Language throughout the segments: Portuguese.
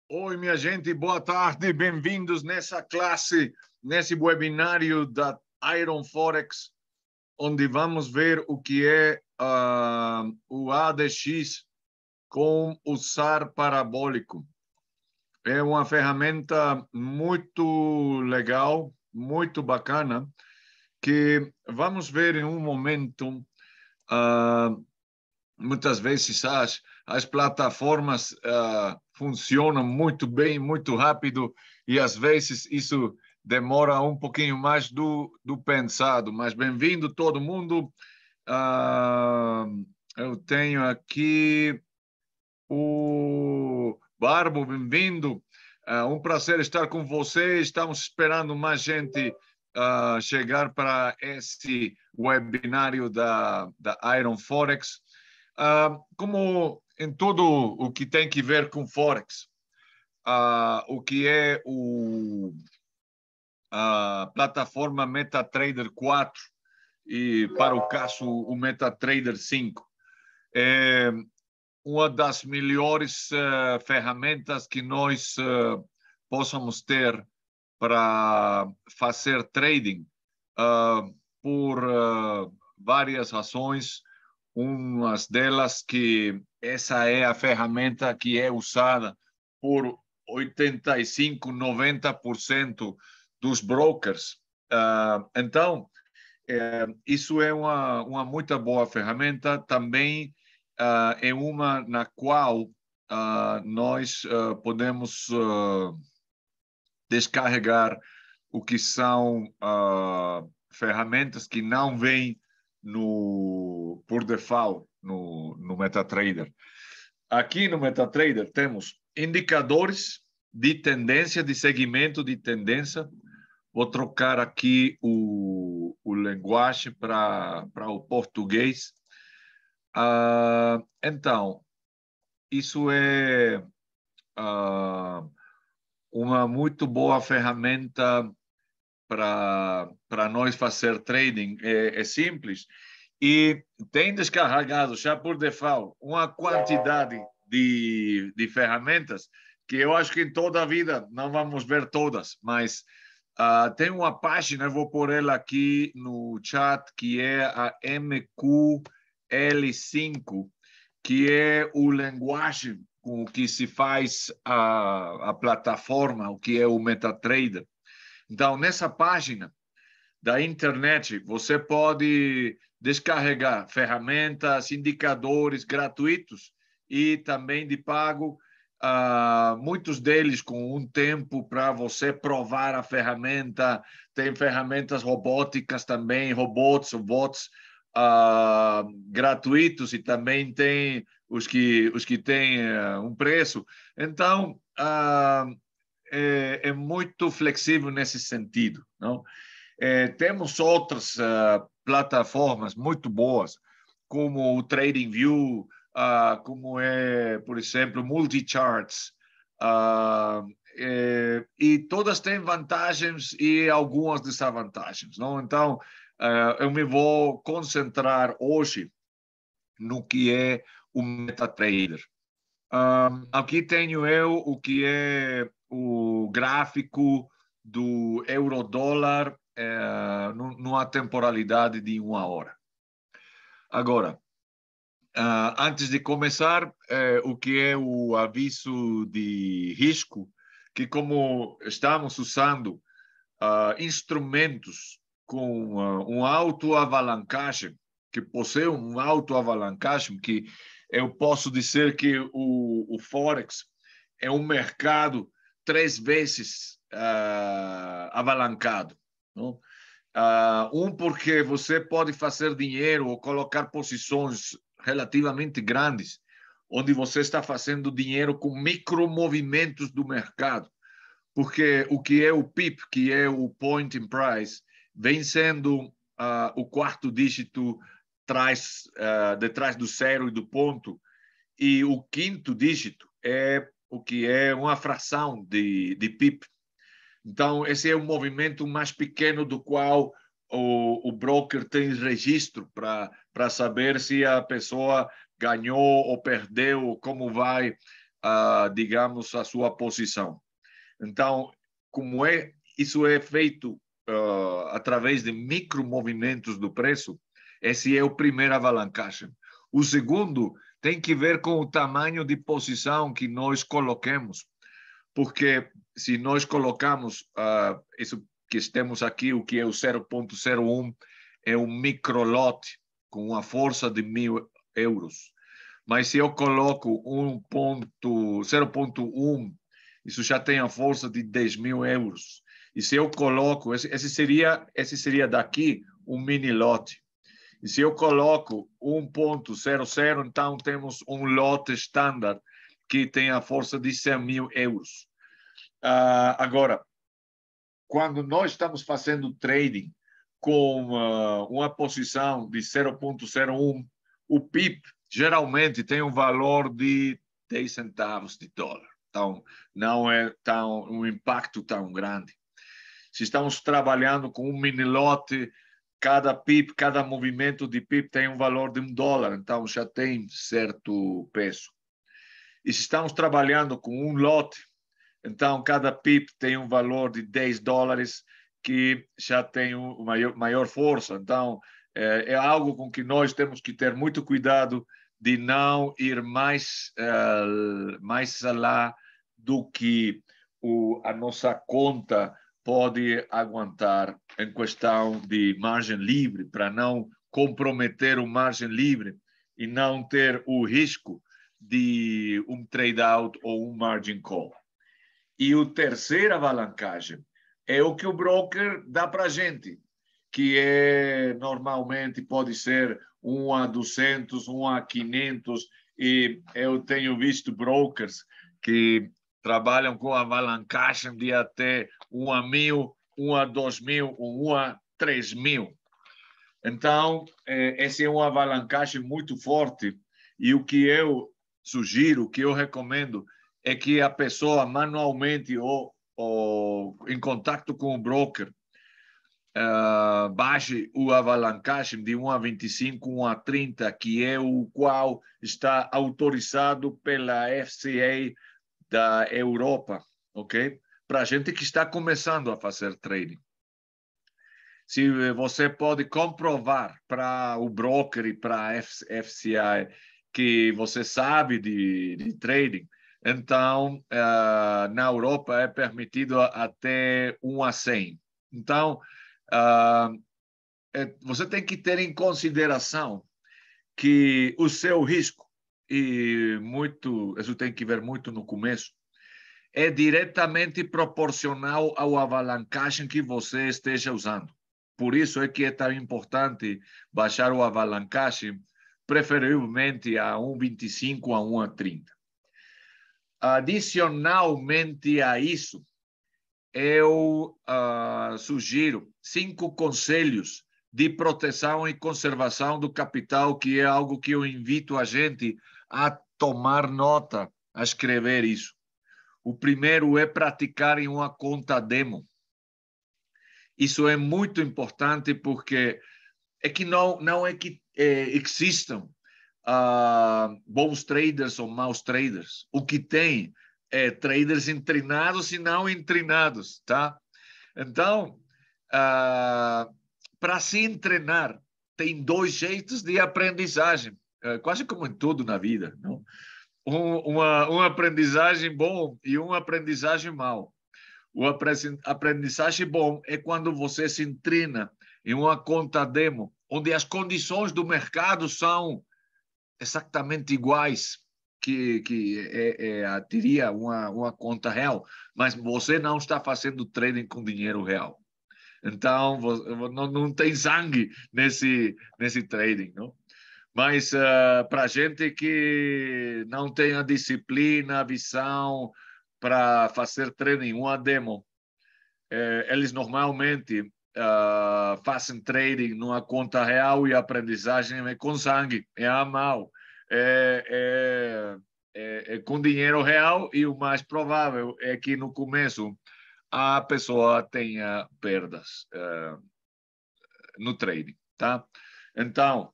Oi, minha gente, boa tarde, bem-vindos nessa classe, nesse webinário da Iron Forex, onde vamos ver o que é o ADX com o SAR parabólico. É uma ferramenta muito legal, muito bacana, que vamos ver em um momento. Muitas vezes as plataformas funcionam muito bem, muito rápido, e às vezes isso demora um pouquinho mais do pensado. Mas bem-vindo todo mundo. Eu tenho aqui o Barbo, bem-vindo. Um prazer estar com você. Estamos esperando mais gente chegar para esse webinário da Iron Forex. Como em tudo o que tem que ver com Forex, o que é a plataforma MetaTrader 4 e, para o caso, o MetaTrader 5, é uma das melhores ferramentas que nós possamos ter para fazer trading por várias razões. Umas delas que essa é a ferramenta que é usada por 85, 90% dos brokers. Então, isso é uma muito boa ferramenta. Também é uma na qual nós podemos descarregar o que são ferramentas que não vêm por default no MetaTrader. Aqui no MetaTrader temos indicadores de tendência, de segmento de tendência. Vou trocar aqui o linguagem para o português. Então, isso é uma muito boa ferramenta para nós fazer trading. É simples e tem descarregado já por default uma quantidade de ferramentas que eu acho que em toda a vida não vamos ver todas, mas tem uma página, eu vou pôr ela aqui no chat, que é a MQL5, que é o linguagem com que se faz a plataforma, o que é o MetaTrader. Então, nessa página da internet, você pode descarregar ferramentas, indicadores gratuitos e também de pago, muitos deles com um tempo para você provar a ferramenta. Tem ferramentas robóticas também, bots gratuitos, e também tem os que têm um preço. Então, é muito flexível nesse sentido, não? Temos outras plataformas muito boas, como o TradingView, como é, por exemplo, Multicharts, e todas têm vantagens e algumas desvantagens, não? Então, eu me vou concentrar hoje no que é o MetaTrader. Aqui tenho eu o que é o gráfico do euro-dólar numa temporalidade de 1 hora. Agora, antes de começar, o que é o aviso de risco, que como estamos usando instrumentos com uma autoavalacagem, que possui uma autoavalacagem, que eu posso dizer que o Forex é um mercado 3 vezes avalancado, não? Porque você pode fazer dinheiro ou colocar posições relativamente grandes, onde você está fazendo dinheiro com micromovimentos do mercado. Porque o que é o PIP, que é o Point in Price, vem sendo o quarto dígito detrás do zero e do ponto, e o quinto dígito é o que é uma fração de PIP. Então, esse é um movimento mais pequeno do qual o broker tem registro para saber se a pessoa ganhou ou perdeu, como vai digamos, a sua posição. Então, isso é feito através de micromovimentos do preço, esse é o primeiro alavancagem. O segundo tem que ver com o tamanho de posição que nós coloquemos, porque se nós colocamos isso que temos aqui, o que é o 0,01, é um microlote com uma força de 1.000 euros. Mas se eu coloco 0,1, isso já tem a força de 10.000 euros. E se eu coloco, esse seria daqui um mini lote. E se eu coloco 1,00, então temos um lote estándar que tem a força de 100.000 euros. Agora, quando nós estamos fazendo trading com uma posição de 0,01, o PIP geralmente tem um valor de 10 centavos de dólar. Então, não é um impacto tão grande. Se estamos trabalhando com um mini lote, cada PIP, cada movimento de PIP tem um valor de $1, então já tem certo peso. E se estamos trabalhando com um lote, então cada PIP tem um valor de $10, que já tem maior força. Então, é algo com que nós temos que ter muito cuidado de não ir mais lá do que a nossa conta pode aguentar em questão de margem livre, para não comprometer o margem livre e não ter o risco de um trade-out ou um margin call. E o terceiro alavancagem é o que o broker dá para a gente, que normalmente pode ser 1 a 200, 1 a 500, e eu tenho visto brokers que trabalham com alavancagem de até 1 a 1.000, 1 a 2.000, 1 a 3.000. Então, esse é uma alavancagem muito forte, e o que eu sugiro, o que eu recomendo, é que a pessoa manualmente ou em contato com o broker baixe o alavancagem de 1 a 25, 1 a 30, que é o qual está autorizado pela FCA da Europa, ok? Para a gente que está começando a fazer trading. Se você pode comprovar para o broker e para a FCA que você sabe de trading, então, na Europa é permitido até 1 a 100. Então, você tem que ter em consideração que o seu risco, e isso tem que ver muito no começo, é diretamente proporcional ao alavancagem que você esteja usando. Por isso é que é tão importante baixar o alavancagem, preferivelmente a 1,25 a 1 a 30. Adicionalmente a isso, eu sugiro 5 conselhos de proteção e conservação do capital, que é algo que eu invito a gente a tomar nota, a escrever isso. O primeiro é praticar em uma conta demo. Isso é muito importante porque é que não é que existam bons traders ou maus traders. O que tem é traders treinados e não treinados, tá? Então, para se treinar, tem 2 jeitos de aprendizagem, quase como em tudo na vida, não? Uma aprendizagem bom e uma aprendizagem mal. O aprendizagem bom é quando você se treina em uma conta demo, onde as condições do mercado são exatamente iguais que teria uma conta real, mas você não está fazendo trading com dinheiro real. Então, não tem sangue nesse trading, não? Mas para a gente que não tem a disciplina, a visão para fazer trading, uma demo, eles normalmente fazem trading numa conta real e a aprendizagem é com sangue, é a mão, é com dinheiro real, e o mais provável é que no começo a pessoa tenha perdas no trading, tá? Então,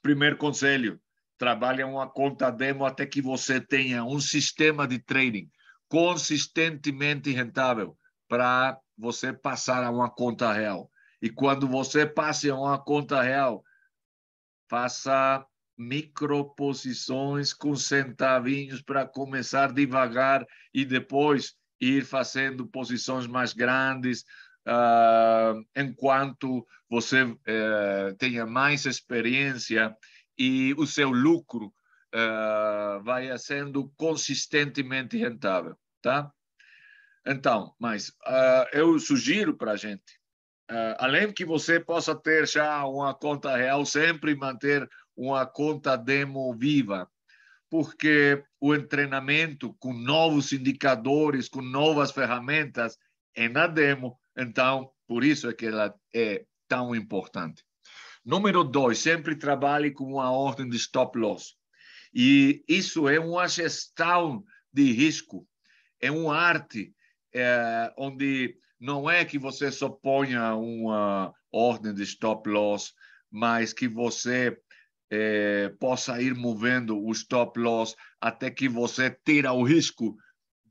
primeiro conselho, trabalha uma conta demo até que você tenha um sistema de trading consistentemente rentável para você passar a uma conta real. E quando você passe a uma conta real, faça microposições com centavinhos para começar devagar e depois ir fazendo posições mais grandes, enquanto você tenha mais experiência e o seu lucro vai sendo consistentemente rentável, tá? Então, mas eu sugiro para a gente, além que você possa ter já uma conta real, sempre manter uma conta demo viva, porque o treinamento com novos indicadores, com novas ferramentas, é na demo. Então, por isso é que ela é tão importante. Número 2, sempre trabalhe com uma ordem de stop loss. E isso é uma gestão de risco, é uma arte onde não é que você só ponha uma ordem de stop loss, mas que você possa ir movendo o stop loss até que você tira o risco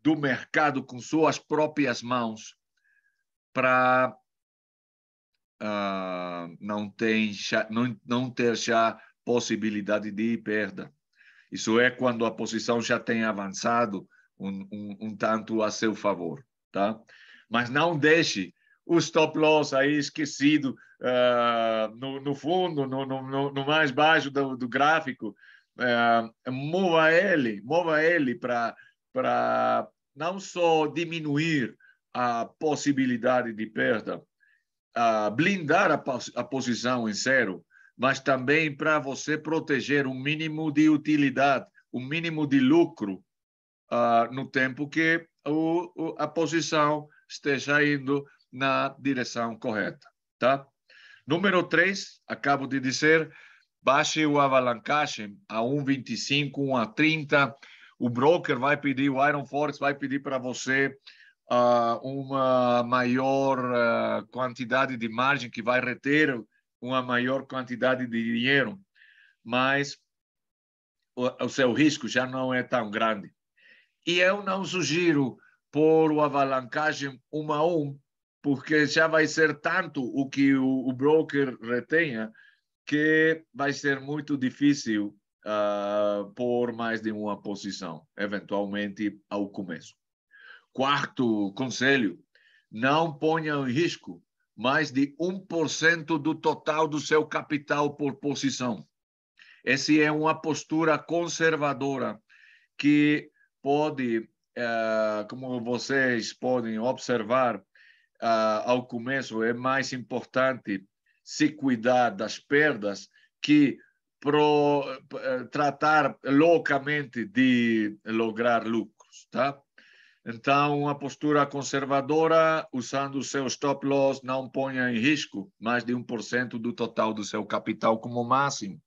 do mercado com suas próprias mãos para não ter já possibilidade de perda. Isso é quando a posição já tem avançado um tanto a seu favor, tá? Mas não deixe o stop loss aí esquecido no fundo, no mais baixo do gráfico. Mova ele para não só diminuir a possibilidade de perda, blindar a posição em zero, mas também para você proteger um mínimo de utilidade, um mínimo de lucro no tempo que a posição esteja indo na direção correta, tá? Número 3, acabo de dizer, baixe o alavancagem a 1,25, 1,30. O broker vai pedir, o Iron Forex vai pedir para você uma maior quantidade de margem, que vai reter uma maior quantidade de dinheiro, mas o seu risco já não é tão grande. E eu não sugiro pôr o alavancagem 1 a 1, porque já vai ser tanto o que o broker retenha que vai ser muito difícil pôr mais de uma posição, eventualmente ao começo. Quarto conselho, não ponha em risco mais de 1% do total do seu capital por posição. Essa é uma postura conservadora que pode, como vocês podem observar, ao começo é mais importante se cuidar das perdas que tratar loucamente de lograr lucros, tá? Então, uma postura conservadora, usando o seu stop loss, não ponha em risco mais de 1% do total do seu capital como máximo.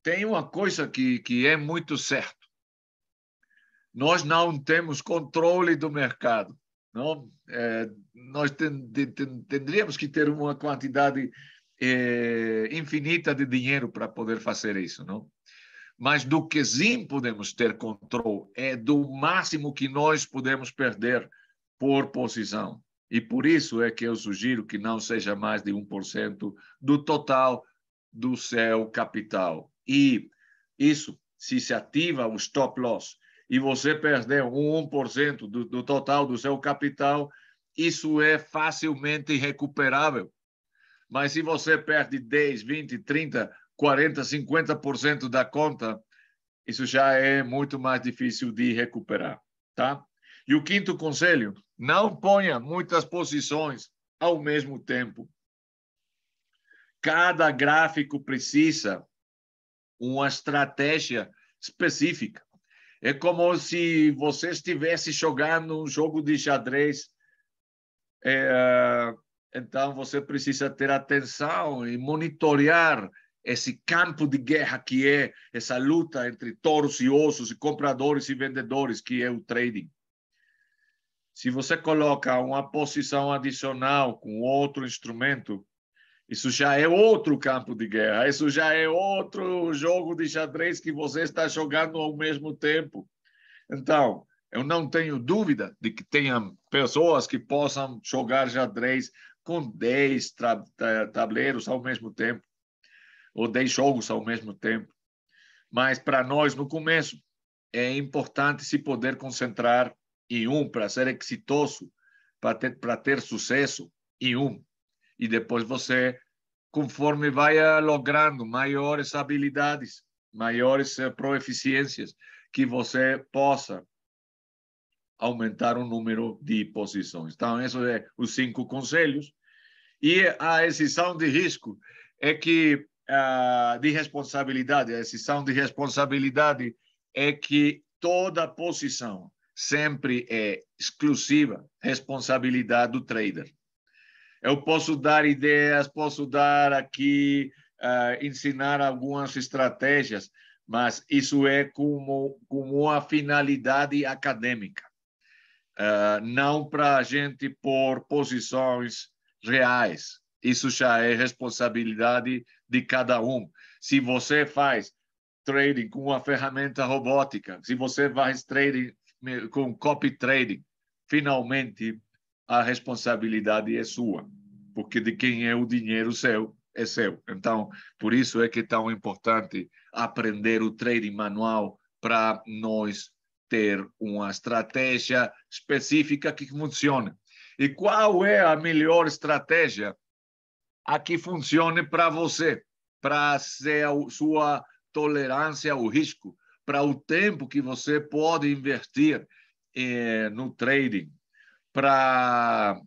Tem uma coisa que é muito certa. Nós não temos controle do mercado. Não? Nós teríamos que ter uma quantidade infinita de dinheiro para poder fazer isso, não? Mas do que sim podemos ter controle é do máximo que nós podemos perder por posição. E por isso é que eu sugiro que não seja mais de 1% do total do seu capital. E isso, se ativa o stop loss e você perder 1% do total do seu capital, isso é facilmente recuperável. Mas se você perde 10, 20, 30, 40, 50% da conta, isso já é muito mais difícil de recuperar, tá? E o quinto conselho, não ponha muitas posições ao mesmo tempo. Cada gráfico precisa uma estratégia específica. É como se você estivesse jogando um jogo de xadrez. Então, você precisa ter atenção e monitorar esse campo de guerra que é essa luta entre touros e ossos, e compradores e vendedores, que é o trading. Se você coloca uma posição adicional com outro instrumento, Isso já é outro campo de guerra, isso já é outro jogo de xadrez que você está jogando ao mesmo tempo. Então, eu não tenho dúvida de que tenham pessoas que possam jogar xadrez com 10 tabuleiros ao mesmo tempo, ou 10 jogos ao mesmo tempo. Mas, para nós, no começo, é importante se poder concentrar em um para ser exitoso, para ter sucesso em um. E depois você, conforme vai logrando maiores habilidades, maiores proeficiências, que você possa aumentar o número de posições. Então, esses são os 5 conselhos. E a exceção de risco é que, de responsabilidade, a exceção de responsabilidade é que toda posição sempre é exclusiva responsabilidade do trader. Eu posso dar ideias, posso dar aqui, ensinar algumas estratégias, mas isso é como uma finalidade acadêmica, não para a gente pôr posições reais. Isso já é responsabilidade de cada um. Se você faz trading com uma ferramenta robótica, se você faz trading com copy trading, finalmente a responsabilidade é sua, porque de quem é o dinheiro seu é seu. Então, por isso é que é tão importante aprender o trading manual para nós ter uma estratégia específica que funcione. E qual é a melhor estratégia a que funcione para você, para a sua tolerância ao risco, para o tempo que você pode investir no trading, para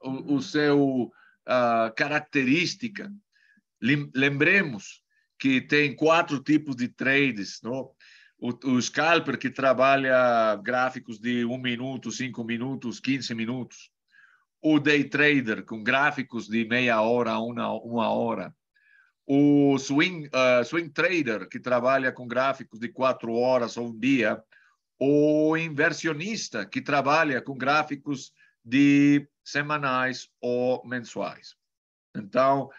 o seu característica. Lembremos que tem 4 tipos de trades, não? O scalper, que trabalha gráficos de 1 minuto, 5 minutos, 15 minutos. O day trader, com gráficos de meia hora a uma hora. O swing trader, que trabalha com gráficos de 4 horas ou um dia. O inversionista, que trabalha com gráficos de semanais ou mensuais. Então,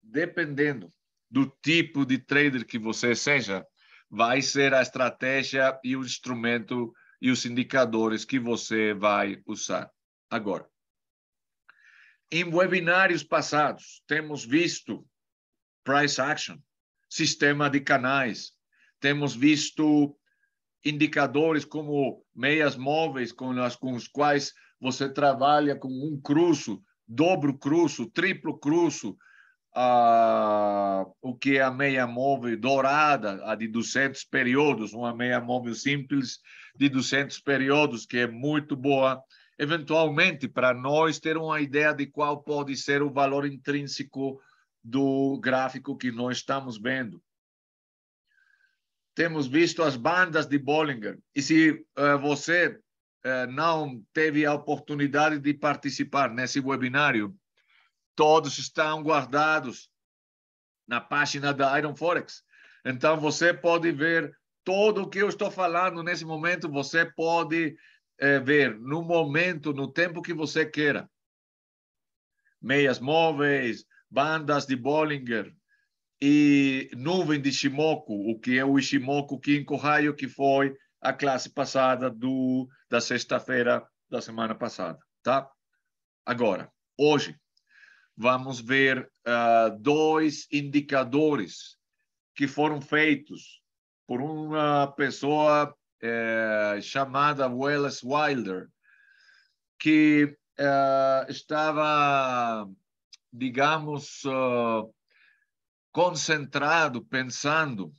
dependendo do tipo de trader que você seja, vai ser a estratégia e o instrumento e os indicadores que você vai usar. Agora, em webinários passados, temos visto price action, sistema de canais, temos visto indicadores como meias móveis com os quais você trabalha com um cruzo, dobro cruzo, triplo cruzo, o que é a meia móvel dourada, a de 200 períodos, uma meia móvel simples de 200 períodos, que é muito boa, eventualmente, para nós ter uma ideia de qual pode ser o valor intrínseco do gráfico que nós estamos vendo. Temos visto as bandas de Bollinger. E se você não teve a oportunidade de participar nesse webinário, todos estão guardados na página da Iron Forex. Então, você pode ver todo o que eu estou falando nesse momento, você pode ver no momento, no tempo que você queira. Meias móveis, bandas de Bollinger e nuvem de Ishimoku, o que é o Ishimoku Kinko Raio, que foi a classe passada da sexta-feira da semana passada. Tá? Agora, hoje, vamos ver 2 indicadores que foram feitos por uma pessoa chamada Wallace Wilder, que estava, digamos, concentrado, pensando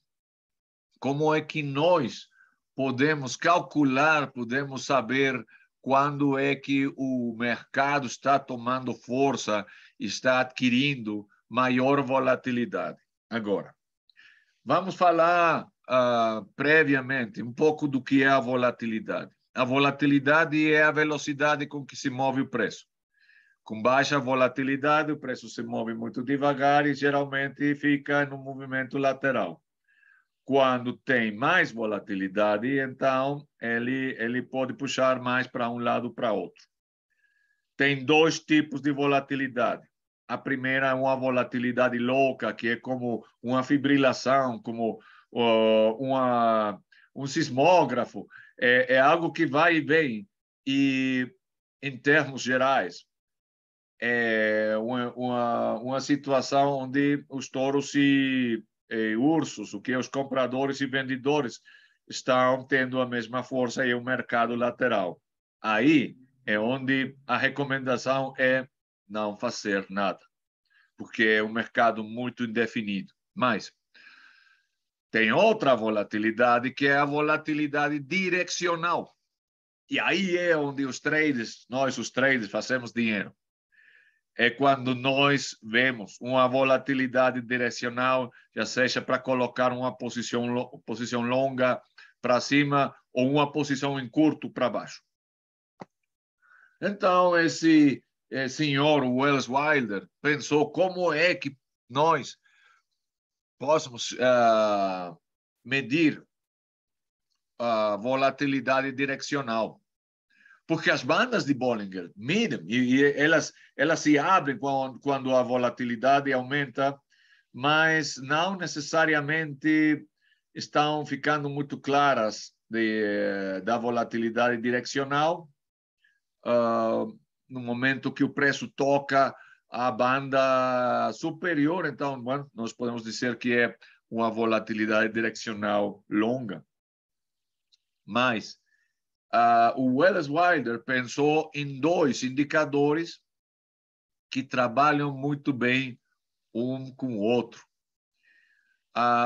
como é que nós podemos calcular, podemos saber quando é que o mercado está tomando força, está adquirindo maior volatilidade. Agora, vamos falar previamente um pouco do que é a volatilidade. A volatilidade é a velocidade com que se move o preço. Com baixa volatilidade, o preço se move muito devagar e geralmente fica no movimento lateral. Quando tem mais volatilidade, então ele pode puxar mais para um lado ou para outro. tem dois tipos de volatilidade. A primeira é uma volatilidade louca, que é como uma fibrilação, como um sismógrafo. É algo que vai e vem. E, em termos gerais, é uma situação onde os touros e ursos, o que os compradores e vendedores estão tendo a mesma força e o mercado lateral. Aí é onde a recomendação é não fazer nada, porque é um mercado muito indefinido. Mas tem outra volatilidade, que é a volatilidade direcional. E aí é onde os traders, nós os traders, fazemos dinheiro. É quando nós vemos uma volatilidade direcional, já seja para colocar uma posição longa para cima ou uma posição em curto para baixo. Então, esse senhor Welles Wilder pensou como é que nós possamos medir a volatilidade direcional. Porque as bandas de Bollinger midem e elas se abrem quando a volatilidade aumenta, mas não necessariamente estão ficando muito claras da volatilidade direcional no momento que o preço toca a banda superior. Então, bueno, nós podemos dizer que é uma volatilidade direcional longa. Mas o Welles Wilder pensou em dois indicadores que trabalham muito bem um com o outro.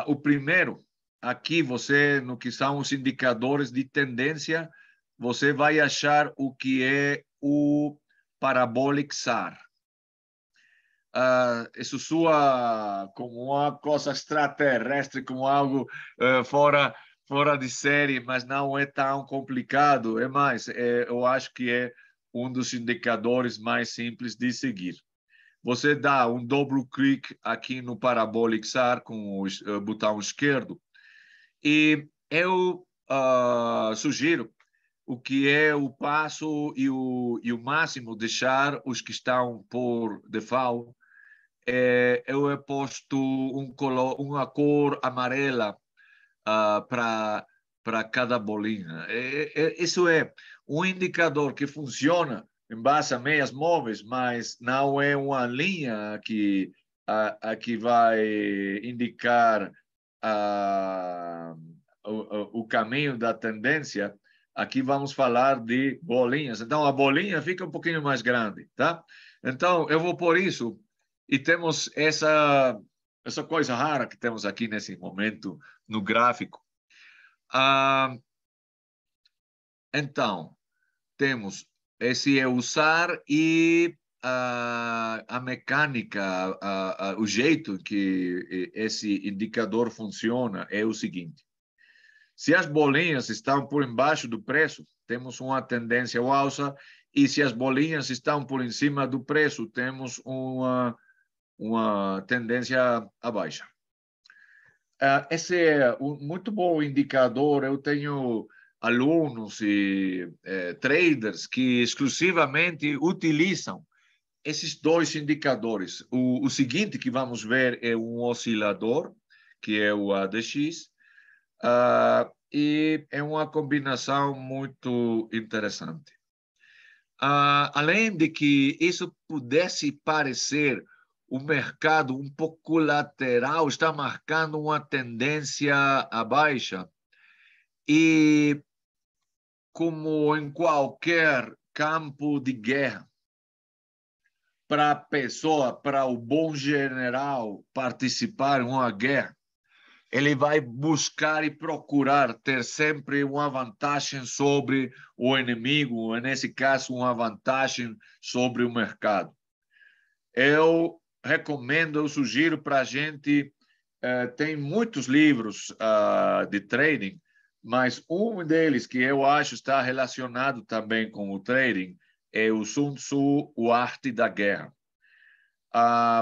O primeiro, aqui você, no que são os indicadores de tendência, você vai achar o que é o Parabolic SAR. Isso soa como uma coisa extraterrestre, como algo fora de série, mas não é tão complicado. É mais, eu acho que é um dos indicadores mais simples de seguir. Você dá um double click aqui no Parabolic SAR com o botão esquerdo e eu sugiro o que é o passo e o máximo, deixar os que estão por default. Eu he posto uma cor amarela para cada bolinha. Isso é um indicador que funciona em base a meias móveis, mas não é uma linha que vai indicar o caminho da tendência. Aqui vamos falar de bolinhas. Então, a bolinha fica um pouquinho mais grande, tá? Então, eu vou por isso. E temos essa coisa rara que temos aqui nesse momento no gráfico. Então, temos esse é usar e a mecânica, o jeito que esse indicador funciona é o seguinte. Se as bolinhas estão por embaixo do preço, temos uma tendência ao alça, e se as bolinhas estão por em cima do preço, temos uma tendência à baixa. Esse é um muito bom indicador. Eu tenho alunos e traders que exclusivamente utilizam esses dois indicadores. O seguinte que vamos ver é um oscilador, que é o ADX, e é uma combinação muito interessante. Além de que isso pudesse parecer o mercado um pouco lateral, está marcando uma tendência à baixa. E, como em qualquer campo de guerra, para a pessoa, para o bom general participar em uma guerra, ele vai buscar e procurar ter sempre uma vantagem sobre o inimigo, nesse caso, uma vantagem sobre o mercado. Eu recomendo, eu sugiro para a gente, tem muitos livros de trading, mas um deles que eu acho está relacionado também com o trading é o Sun Tzu, O Arte da Guerra.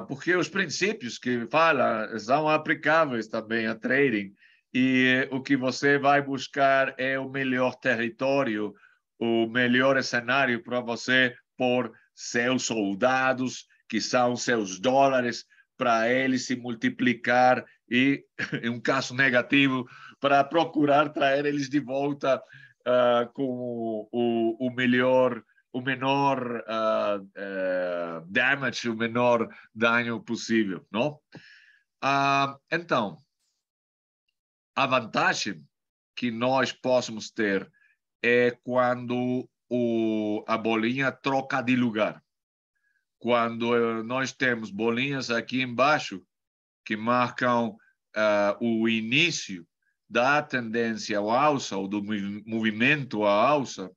Porque os princípios que fala são aplicáveis também a trading, e o que você vai buscar é o melhor território, o melhor cenário para você pôr seus soldados, que são seus dólares, para eles se multiplicar e, em um caso negativo, para procurar trazer eles de volta com o melhor, o menor damage, o menor dano possível, não? Então, a vantagem que nós possamos ter é quando a bolinha troca de lugar. Quando nós temos bolinhas aqui embaixo que marcam o início da tendência ao alça, ou do movimento à alça,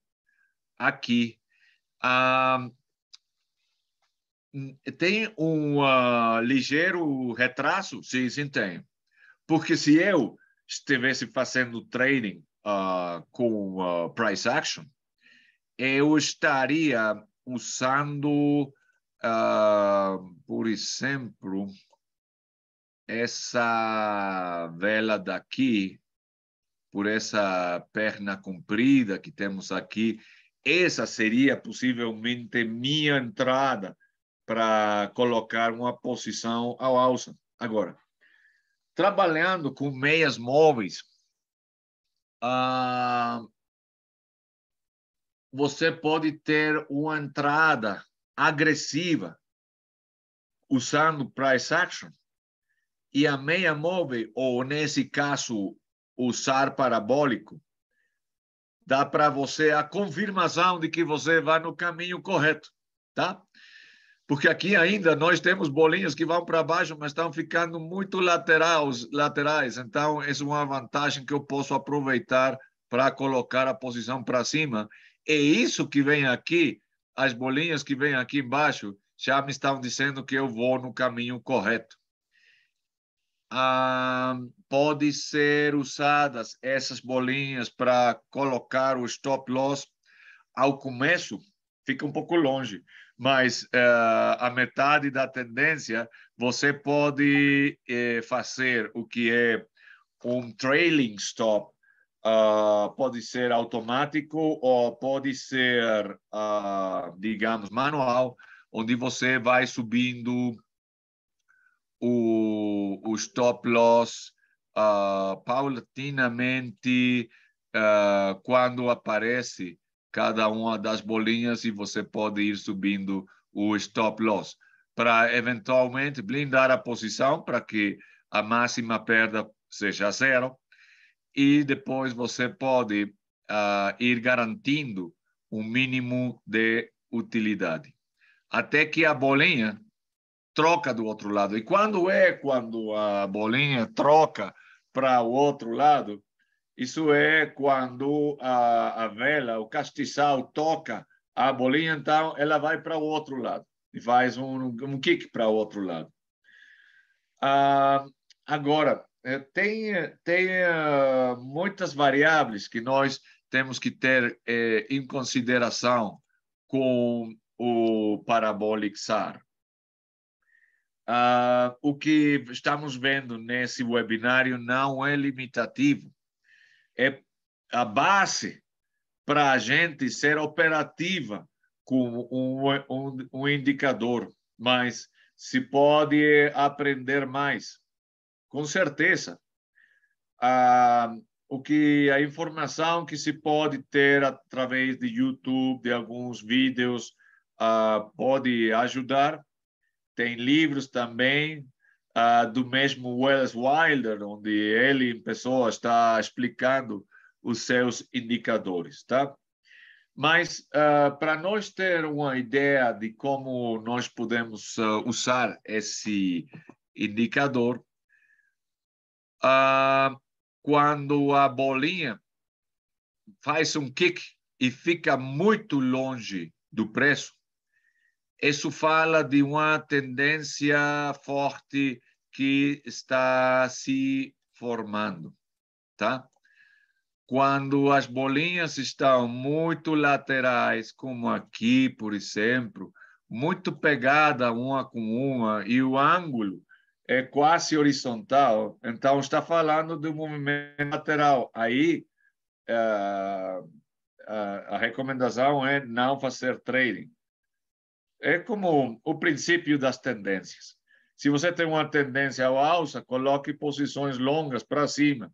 aqui. Tem um ligeiro retraso? Sim, sim, tem. Porque se eu estivesse fazendo trading com price action, eu estaria usando, por exemplo, essa vela daqui, por essa perna comprida que temos aqui. Essa seria possivelmente minha entrada para colocar uma posição ao alça. Agora, trabalhando com meias móveis, você pode ter uma entrada agressiva usando price action e a meia móvel, ou nesse caso, usar parabólico, dá para você a confirmação de que você vai no caminho correto, tá? Porque aqui ainda nós temos bolinhas que vão para baixo, mas estão ficando muito laterais. Então, essa é uma vantagem que eu posso aproveitar para colocar a posição para cima. E isso que vem aqui, as bolinhas que vêm aqui embaixo, já me estão dizendo que eu vou no caminho correto. Pode ser usadas essas bolinhas para colocar o stop loss ao começo, fica um pouco longe, mas a metade da tendência você pode fazer o que é um trailing stop, pode ser automático ou pode ser, digamos, manual, onde você vai subindo o stop loss paulatinamente quando aparece cada uma das bolinhas e você pode ir subindo o stop loss para eventualmente blindar a posição para que a máxima perda seja zero e depois você pode ir garantindo um mínimo de utilidade até que a bolinha troca do outro lado. E quando a bolinha troca para o outro lado, isso é quando a vela, o castiçal, toca a bolinha, então ela vai para o outro lado e faz um kick para o outro lado. Agora, tem muitas variáveis que nós temos que ter em consideração com o Parabolic SAR. O que estamos vendo nesse webinário não é limitativo. É a base para a gente ser operativa com um indicador, mas se pode aprender mais. Com certeza. A informação que se pode ter através de YouTube, de alguns vídeos, pode ajudar. Tem livros também do mesmo Welles Wilder, onde ele, em pessoa, está explicando os seus indicadores, tá? Mas, para nós ter uma ideia de como nós podemos usar esse indicador, quando a bolinha faz um kick e fica muito longe do preço, isso fala de uma tendência forte que está se formando, tá? Quando as bolinhas estão muito laterais, como aqui, por exemplo, muito pegada uma com uma, e o ângulo é quase horizontal, então está falando de um movimento lateral. Aí, a recomendação é não fazer trading. É como o princípio das tendências. Se você tem uma tendência ao alça, coloque posições longas para cima.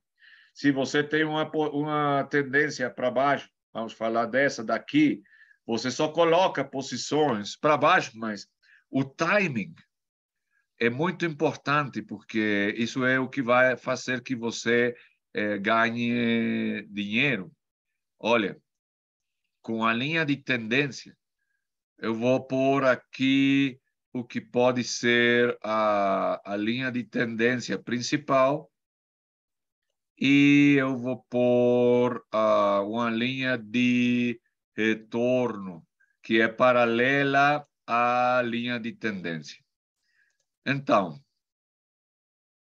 Se você tem uma tendência para baixo, vamos falar dessa daqui, você só coloca posições para baixo, mas o timing é muito importante, porque isso é o que vai fazer que você ganhe dinheiro. Olha, com a linha de tendência, eu vou pôr aqui o que pode ser a linha de tendência principal e eu vou pôr uma linha de retorno que é paralela à linha de tendência. Então,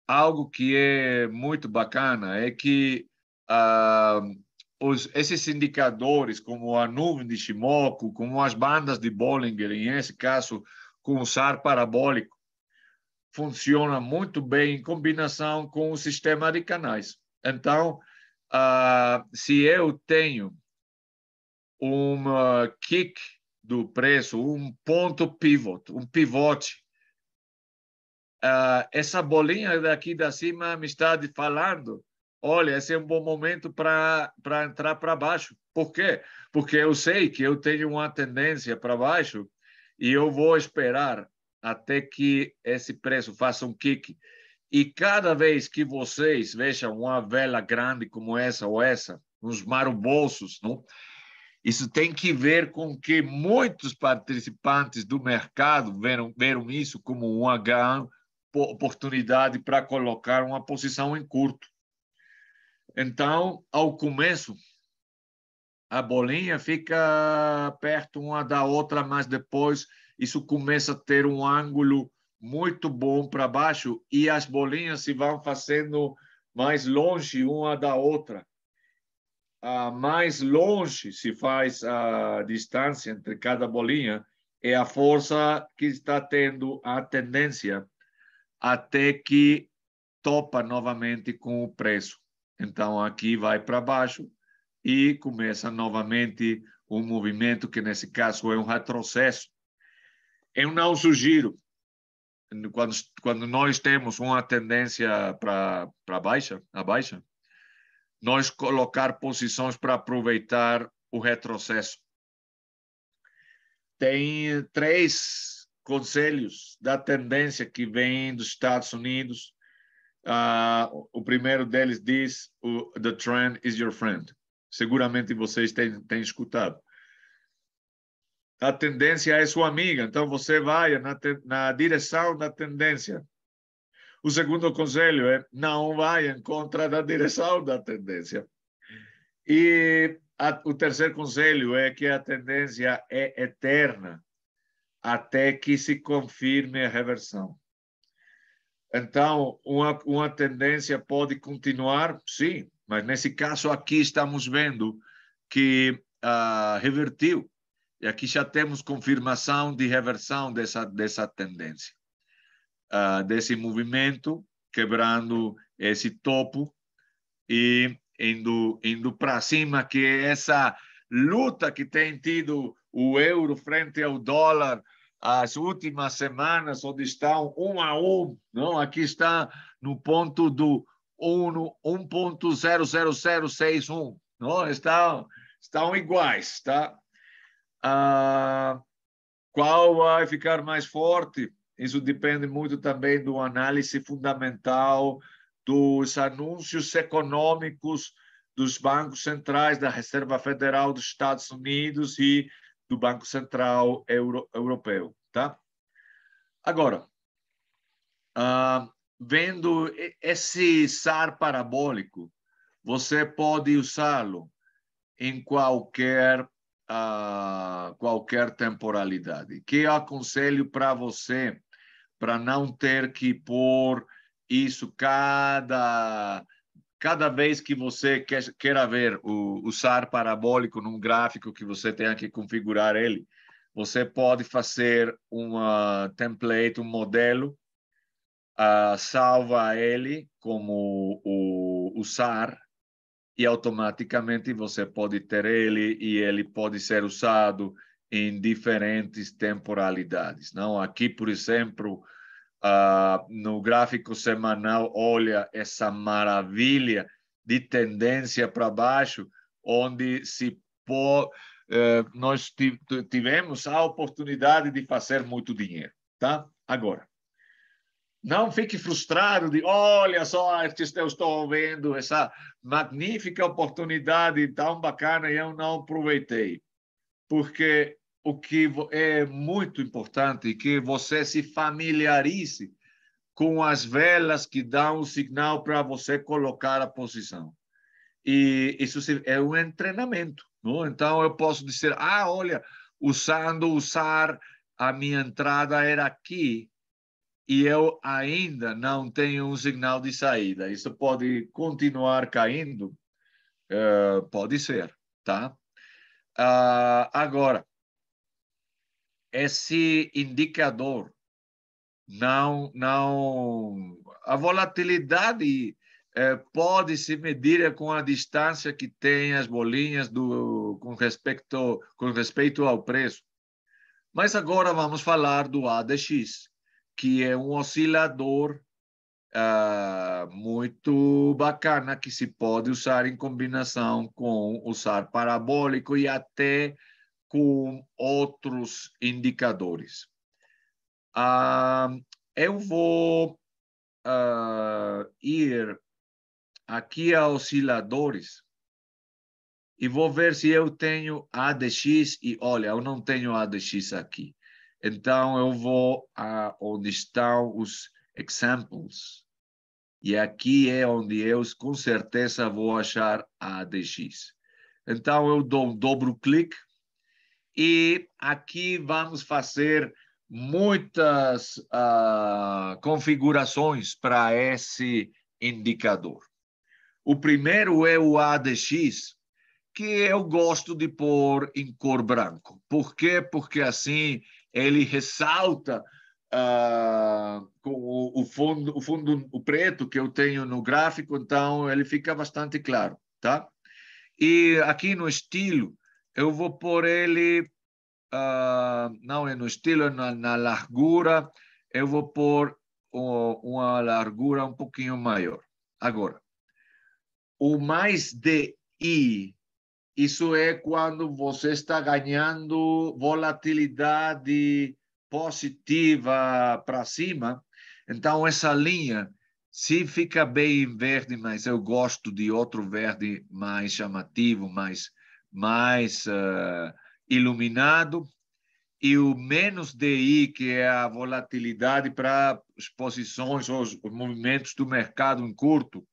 algo que é muito bacana é que esses indicadores, como a nuvem de Shimoku, como as bandas de Bollinger, em esse caso, com o SAR parabólico, funciona muito bem em combinação com o sistema de canais. Então, se eu tenho um kick do preço, um ponto pivot, um pivote, essa bolinha daqui da cima me está falando, olha, esse é um bom momento para entrar para baixo. Por quê? Porque eu sei que eu tenho uma tendência para baixo e eu vou esperar até que esse preço faça um kick. E cada vez que vocês vejam uma vela grande como essa ou essa, uns marobolsos, não? Isso tem que ver com que muitos participantes do mercado viram isso como uma grande oportunidade para colocar uma posição em curto. Então, ao começo, a bolinha fica perto uma da outra, mas depois isso começa a ter um ângulo muito bom para baixo e as bolinhas se vão fazendo mais longe uma da outra. Mais longe se faz a distância entre cada bolinha, é a força que está tendo a tendência até que topa novamente com o preço. Então, aqui vai para baixo e começa novamente um movimento que, nesse caso, é um retrocesso. Eu não sugiro, quando nós temos uma tendência para baixa, a baixa, nós colocar posições para aproveitar o retrocesso. Tem 3 conselhos da tendência que vem dos Estados Unidos. O primeiro deles diz: "The trend is your friend." Seguramente vocês têm escutado. A tendência é sua amiga, então você vai na direção da tendência. O segundo conselho é: não vai em contra da direção da tendência. E o terceiro conselho é que a tendência é eterna até que se confirme a reversão. Então, uma tendência pode continuar, sim, mas nesse caso aqui estamos vendo que revertiu. E aqui já temos confirmação de reversão dessa tendência, desse movimento, quebrando esse topo e indo para cima, que é essa luta que tem tido o euro frente ao dólar as últimas semanas, onde estão 1-1, não? Aqui está no ponto do 1.00061, não? Estão iguais, tá? Qual vai ficar mais forte? Isso depende muito também do análise fundamental dos anúncios econômicos dos bancos centrais, da Reserva Federal dos Estados Unidos e do Banco Central Europeu. Tá? Agora, vendo esse SAR parabólico, você pode usá-lo em qualquer temporalidade. Que eu aconselho para você, para não ter que pôr isso cada vez que você queira ver o SAR parabólico num gráfico que você tenha que configurar ele, você pode fazer uma template, um modelo, salva ele como o SAR, e automaticamente você pode ter ele e ele pode ser usado em diferentes temporalidades. Não? Aqui, por exemplo, no gráfico semanal, olha essa maravilha de tendência para baixo, onde nós tivemos a oportunidade de fazer muito dinheiro. Tá? Agora, não fique frustrado de, olha só, eu estou vendo essa magnífica oportunidade tão bacana e eu não aproveitei. Porque o que é muito importante é que você se familiarize com as velas que dão o sinal para você colocar a posição. E isso é um treinamento. Não? Então, eu posso dizer, olha, usar a minha entrada era aqui, e eu ainda não tenho um sinal de saída. Isso pode continuar caindo? Pode ser, tá? Agora, esse indicador a volatilidade pode se medir com a distância que tem as bolinhas com respeito ao preço. Mas agora vamos falar do ADX, que é um oscilador muito bacana, que se pode usar em combinação com usar parabólico e até com outros indicadores. Eu vou ir aqui a osciladores e vou ver se eu tenho ADX e, olha, eu não tenho ADX aqui. Então, eu vou onde estão os examples. E aqui é onde eu, com certeza, vou achar ADX. Então, eu dou um dobro clique e aqui vamos fazer muitas configurações para esse indicador. O primeiro é o ADX, que eu gosto de pôr em cor branco. Por quê? Porque assim ele ressalta com o fundo o preto que eu tenho no gráfico, então ele fica bastante claro, tá? E aqui no estilo, eu vou pôr ele, não é no estilo, é na largura, eu vou pôr uma largura um pouquinho maior. Agora, o mais DI, isso é quando você está ganhando volatilidade positiva para cima. Então, essa linha, se fica bem em verde, mas eu gosto de outro verde mais chamativo, mais iluminado. E o menos DI, que é a volatilidade para as posições ou os movimentos do mercado em curto,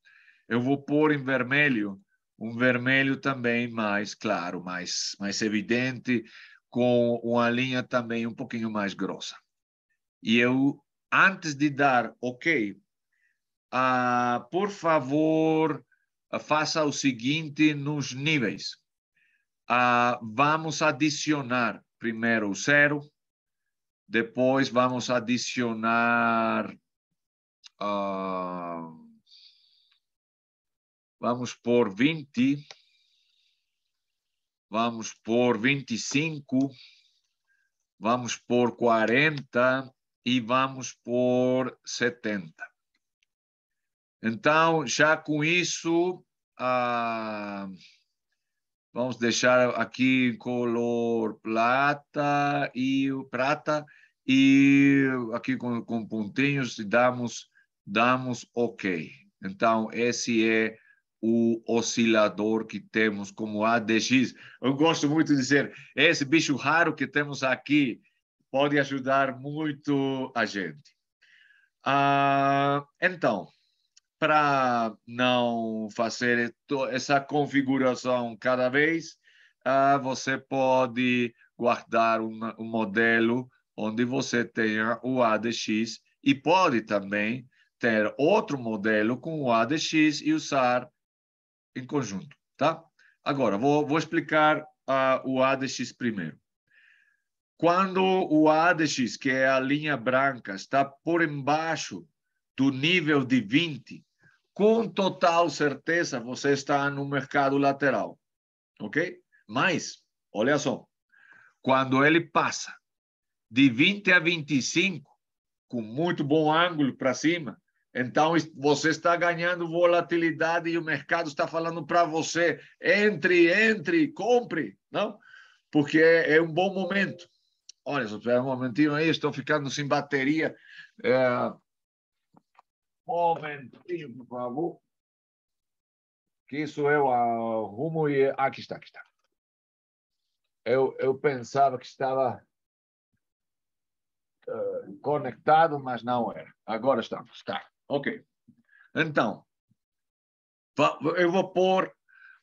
eu vou pôr em vermelho, um vermelho também mais claro, mais evidente, com uma linha também um pouquinho mais grossa. E eu, antes de dar OK, por favor, faça o seguinte nos níveis. Vamos adicionar primeiro o 0, depois vamos adicionar... vamos por 20, vamos por 25, vamos por 40 e vamos por 70. Então, já com isso, vamos deixar aqui color prata e aqui com pontinhos e damos OK. Então, esse é o oscilador que temos como ADX. Eu gosto muito de dizer, esse bicho raro que temos aqui pode ajudar muito a gente. Então, para não fazer essa configuração cada vez, você pode guardar um modelo onde você tenha o ADX e pode também ter outro modelo com o ADX e usar em conjunto, tá? Agora, vou explicar o ADX primeiro. Quando o ADX, que é a linha branca, está por embaixo do nível de 20, com total certeza você está no mercado lateral, ok? Mas, olha só, Quando ele passa de 20 a 25, com muito bom ângulo para cima, então você está ganhando volatilidade e o mercado está falando para você, entre, compre, não? Porque é um bom momento. Olha, só espera um momentinho aí, estou ficando sem bateria. Momentinho, por favor. Que isso eu arrumo e... Aqui está, aqui está. Eu pensava que estava conectado, mas não era. Agora estamos. Está. Ok. Então, eu vou pôr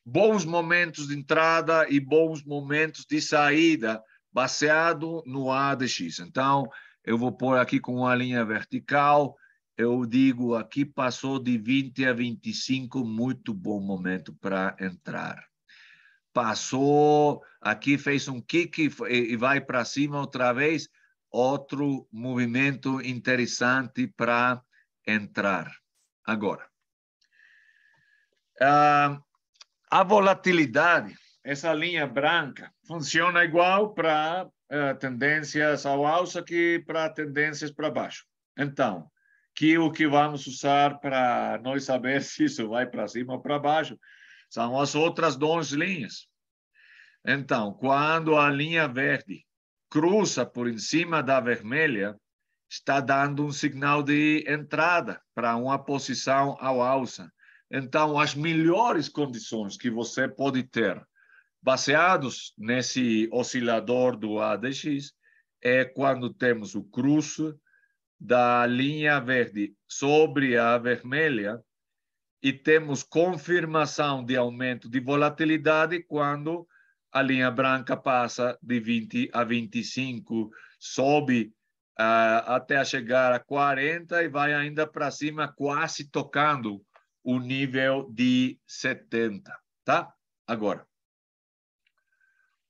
bons momentos de entrada e bons momentos de saída baseado no ADX. Então, eu vou pôr aqui com uma linha vertical. Eu digo, aqui passou de 20 a 25, muito bom momento para entrar. Passou, aqui fez um kick e vai para cima outra vez, outro movimento interessante para entrar. Agora, a volatilidade, essa linha branca, funciona igual para tendências ao alça que para tendências para baixo. Então, o que vamos usar para nós saber se isso vai para cima ou para baixo são as outras 2 linhas. Então, quando a linha verde cruza por em cima da vermelha, está dando um sinal de entrada para uma posição ao alça. Então, as melhores condições que você pode ter, baseados nesse oscilador do ADX, é quando temos o cruze da linha verde sobre a vermelha e temos confirmação de aumento de volatilidade quando a linha branca passa de 20 a 25, sobe até chegar a 40 e vai ainda para cima, quase tocando o nível de 70, tá? Agora,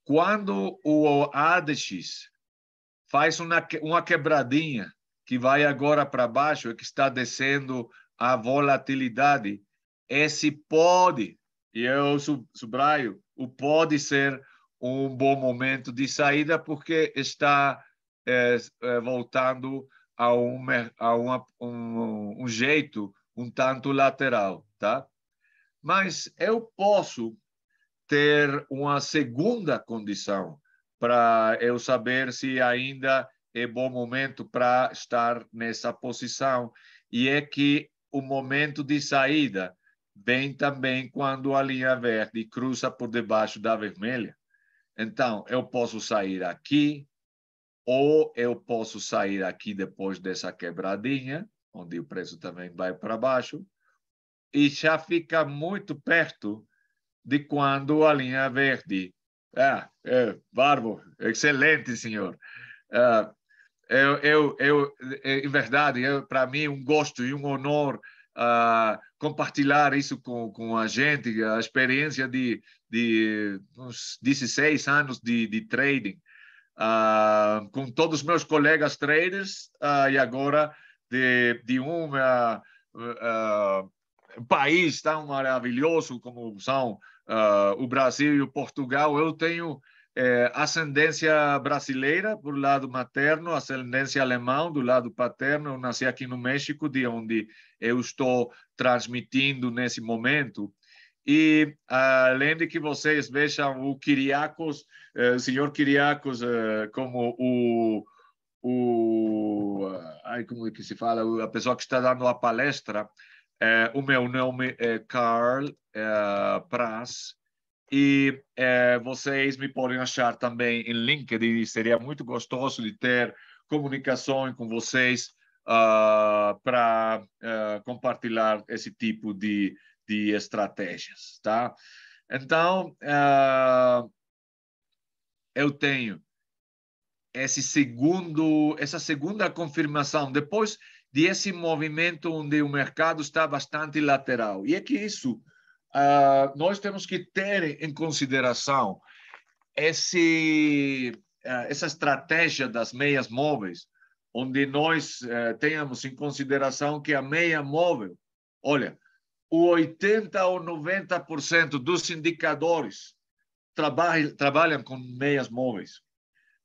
quando o ADX faz uma quebradinha que vai agora para baixo e que está descendo a volatilidade, esse pode, e eu subraio, o pode ser um bom momento de saída porque está voltando a um jeito um tanto lateral, tá? Mas eu posso ter uma segunda condição para eu saber se ainda é bom momento para estar nessa posição, e é que o momento de saída vem também quando a linha verde cruza por debaixo da vermelha. Então, eu posso sair aqui, ou eu posso sair aqui depois dessa quebradinha, onde o preço também vai para baixo, e já fica muito perto de quando a linha verde... Barbo, excelente, senhor. Em verdade, para mim, um gosto e um honor compartilhar isso com a gente, a experiência de uns 16 anos de trading, com todos os meus colegas traders, e agora de um país tão maravilhoso como são o Brasil e o Portugal. Eu tenho ascendência brasileira do lado materno, ascendência alemã do lado paterno. Eu nasci aqui no México, de onde eu estou transmitindo nesse momento. E além de que vocês vejam o Kyriakos, o senhor Kyriakos, como como é que se fala, a pessoa que está dando a palestra, o meu nome é Carl Praz, e vocês me podem achar também em LinkedIn. Seria muito gostoso de ter comunicação com vocês para compartilhar esse tipo de estratégias, tá? Então, eu tenho essa segunda confirmação depois desse movimento onde o mercado está bastante lateral. E é que isso nós temos que ter em consideração essa estratégia das meias móveis, onde nós tenhamos em consideração que a meia móvel, olha, o 80% ou 90% dos indicadores trabalham com meias móveis.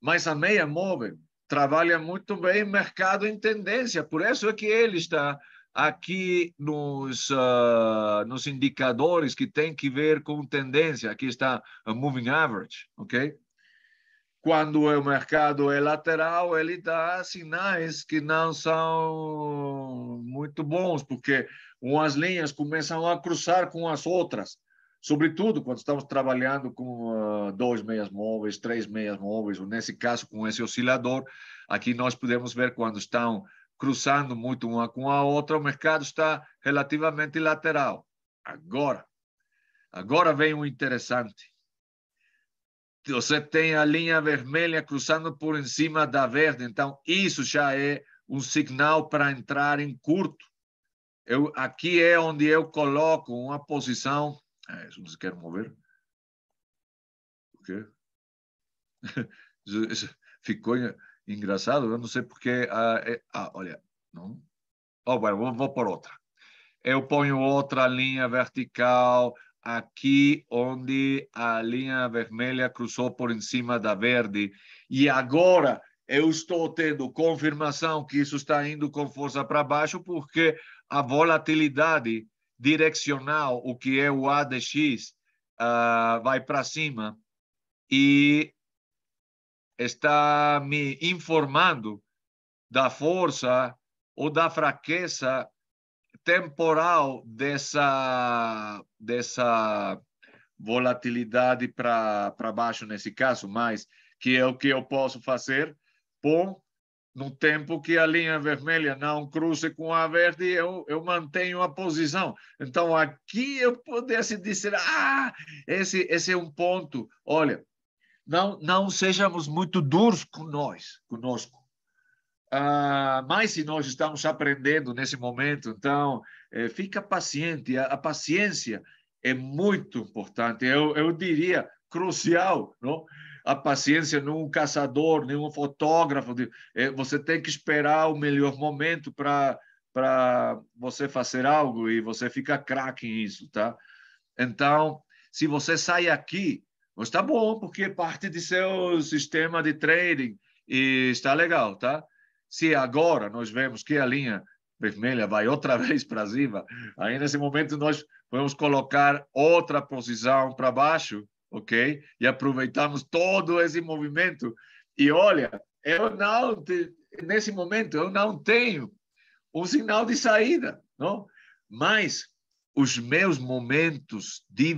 Mas a meia móvel trabalha muito bem mercado em tendência, por isso é que ele está aqui nos indicadores que tem que ver com tendência. Aqui está a moving average, ok? Quando o mercado é lateral, ele dá sinais que não são muito bons, porque umas linhas começam a cruzar com as outras, sobretudo quando estamos trabalhando com 2 meias móveis, 3 meias móveis, ou nesse caso com esse oscilador. Aqui nós podemos ver quando estão cruzando muito uma com a outra, o mercado está relativamente lateral. Agora vem o interessante. Você tem a linha vermelha cruzando por em cima da verde, então isso já é um sinal para entrar em curto. Aqui é onde eu coloco uma posição. Isso não se quer mover. O quê? Ficou engraçado, eu não sei porque. Olha, não. Bueno, vou por outra. Eu ponho outra linha vertical aqui onde a linha vermelha cruzou por em cima da verde. E agora eu estou tendo confirmação que isso está indo com força para baixo, porque a volatilidade direcional, o que é o ADX, vai para cima e está me informando da força ou da fraqueza temporal dessa volatilidade para baixo nesse caso, mas que é o que eu posso fazer. Bom, no tempo que a linha vermelha não cruze com a verde, eu mantenho a posição. Então, aqui eu pudesse dizer, esse é um ponto. Olha, não sejamos muito duros conosco. Mas se nós estamos aprendendo nesse momento, então fica paciente. A paciência é muito importante. Eu diria crucial, não? A paciência num caçador, num fotógrafo. Você tem que esperar o melhor momento para você fazer algo e você fica craque nisso, tá? Então, se você sai aqui, está bom, porque é parte de seu sistema de trading e está legal, tá? Se agora nós vemos que a linha vermelha vai outra vez para cima, aí nesse momento nós vamos colocar outra posição para baixo, ok? E aproveitamos todo esse movimento. E olha, nesse momento eu não tenho um sinal de saída, não? Mas os meus momentos de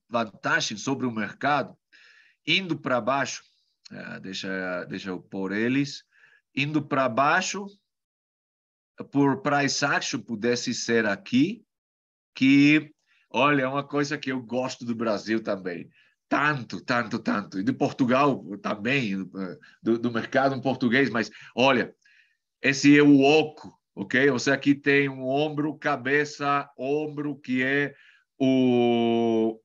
vantagem sobre o mercado, indo para baixo, deixa eu pôr eles, indo para baixo, por price action, pudesse ser aqui, que, olha, é uma coisa que eu gosto do Brasil também. Tanto. E de Portugal também, do mercado em português, mas, olha, esse é o oco, ok? Você aqui tem um ombro, cabeça, ombro, que é o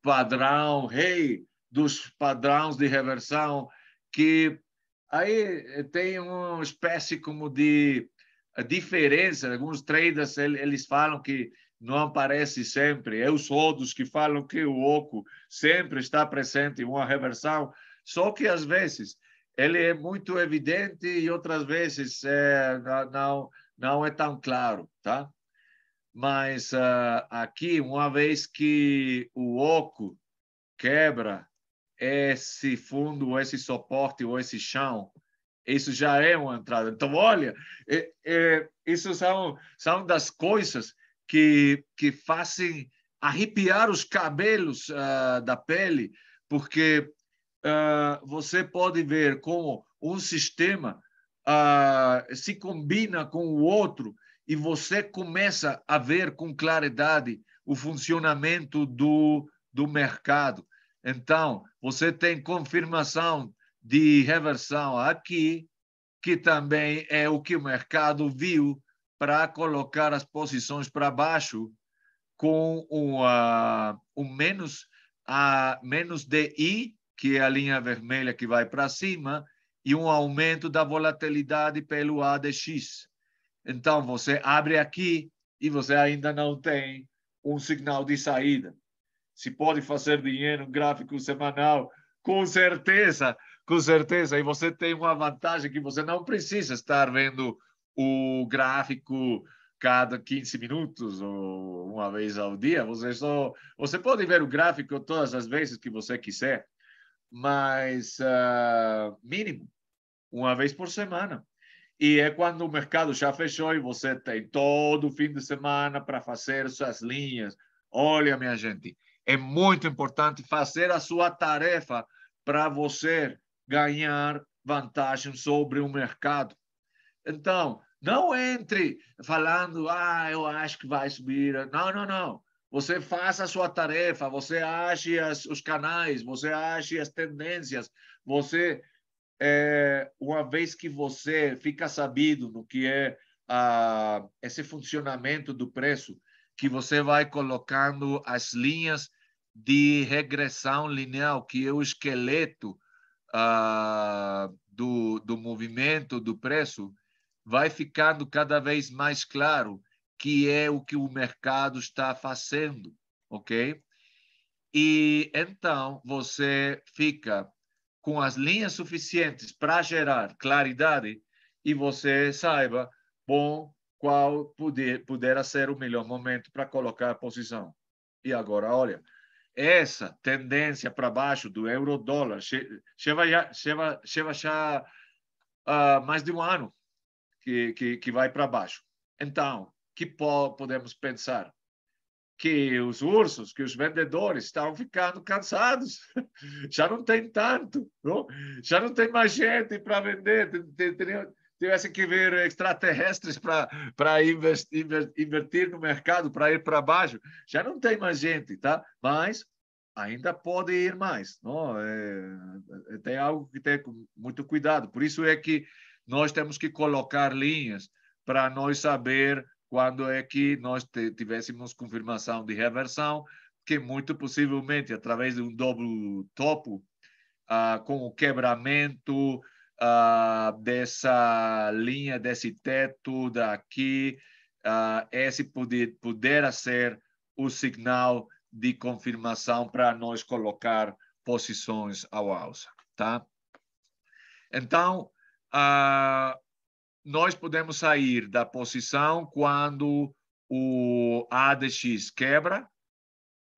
padrão, rei dos padrões de reversão, que aí tem uma espécie como de diferença. Alguns traders, eles falam que não aparece sempre. Eu sou dos que falam que o oco sempre está presente em uma reversão, só que às vezes ele é muito evidente e outras vezes não é tão claro, tá? Mas aqui, uma vez que o oco quebra esse fundo, esse suporte ou esse chão, isso já é uma entrada. Então, olha, isso são das coisas que fazem arrepiar os cabelos da pele, porque você pode ver como um sistema se combina com o outro e você começa a ver com claridade o funcionamento do mercado. Então, você tem confirmação de reversão aqui, que também é o que o mercado viu para colocar as posições para baixo com menos DI, que é a linha vermelha que vai para cima, e um aumento da volatilidade pelo ADX. Então, você abre aqui e você ainda não tem um sinal de saída. Se pode fazer dinheiro no gráfico semanal, com certeza, Com certeza. E você tem uma vantagem que você não precisa estar vendo o gráfico cada 15 minutos ou uma vez ao dia. Você pode ver o gráfico todas as vezes que você quiser, mas mínimo uma vez por semana. E é quando o mercado já fechou e você tem todo o fim de semana para fazer suas linhas. Olha, minha gente, é muito importante fazer a sua tarefa para você ganhar vantagem sobre o mercado. Então, não entre falando, eu acho que vai subir. Não, não, não. Você faça a sua tarefa, você ache os canais, você ache as tendências, você uma vez que você fica sabido no que é esse funcionamento do preço, que você vai colocando as linhas de regressão linear, que é o esqueleto do movimento do preço, vai ficando cada vez mais claro que é o que o mercado está fazendo, ok? E então você fica com as linhas suficientes para gerar claridade e você saiba, bom, qual poderá ser o melhor momento para colocar a posição. E agora, olha, essa tendência para baixo do euro-dólar chega já mais de um ano que vai para baixo. Então, que podemos pensar? Que os ursos, que os vendedores estão ficando cansados. Já não tem tanto, não? Já não tem mais gente para vender. Tivesse que ver extraterrestres para invertir no mercado, para ir para baixo. Já não tem mais gente, tá? Mas ainda pode ir mais. Não? Tem algo que ter muito cuidado. Por isso é que nós temos que colocar linhas para nós saber quando é que nós tivéssemos confirmação de reversão, que muito possivelmente através de um dobro topo, com o quebramento dessa linha, desse teto daqui, esse poderá ser o sinal de confirmação para nós colocar posições ao alça, tá? Então, nós podemos sair da posição quando o ADX quebra,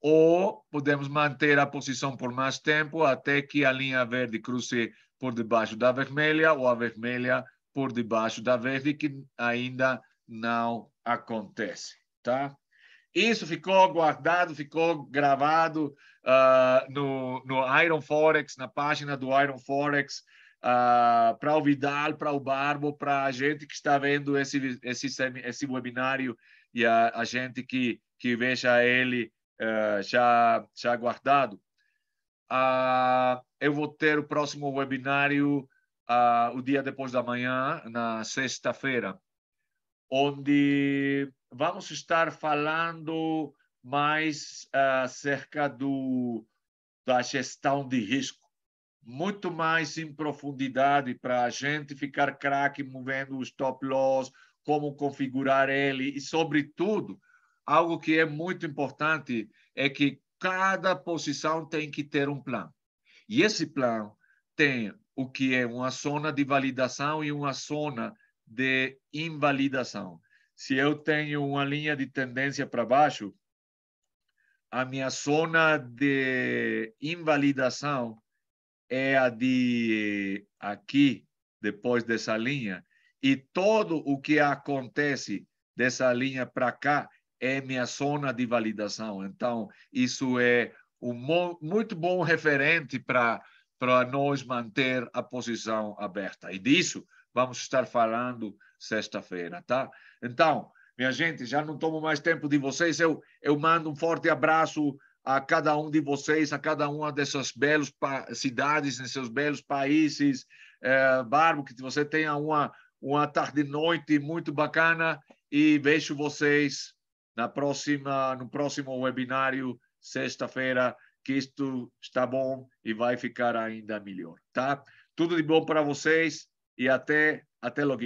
ou podemos manter a posição por mais tempo até que a linha verde cruze por debaixo da vermelha ou a vermelha por debaixo da verde, que ainda não acontece, tá? Isso ficou guardado, ficou gravado no Iron Forex, na página do Iron Forex, para o Vidal, para o Barbo, para a gente que está vendo esse webinário e a gente que veja ele já guardado. Eu vou ter o próximo webinário o dia depois da manhã, na sexta-feira, onde vamos estar falando mais acerca da gestão de risco, muito mais em profundidade para a gente ficar craque movendo o stop loss, como configurar ele e, sobretudo, algo que é muito importante é que cada posição tem que ter um plano. E esse plano tem o que é uma zona de validação e uma zona de invalidação. Se eu tenho uma linha de tendência para baixo, a minha zona de invalidação é a de aqui, depois dessa linha, e todo o que acontece dessa linha para cá é minha zona de validação. Então, isso é um muito bom referente para nós manter a posição aberta. E disso vamos estar falando sexta-feira, tá? Então, minha gente, já não tomo mais tempo de vocês. Eu mando um forte abraço a cada um de vocês, a cada uma dessas belas cidades, nesses belos países. Barbo, que você tenha uma tarde e noite muito bacana e vejo vocês no próximo webinário, sexta-feira, que isto está bom e vai ficar ainda melhor, tá? Tudo de bom para vocês e até logo.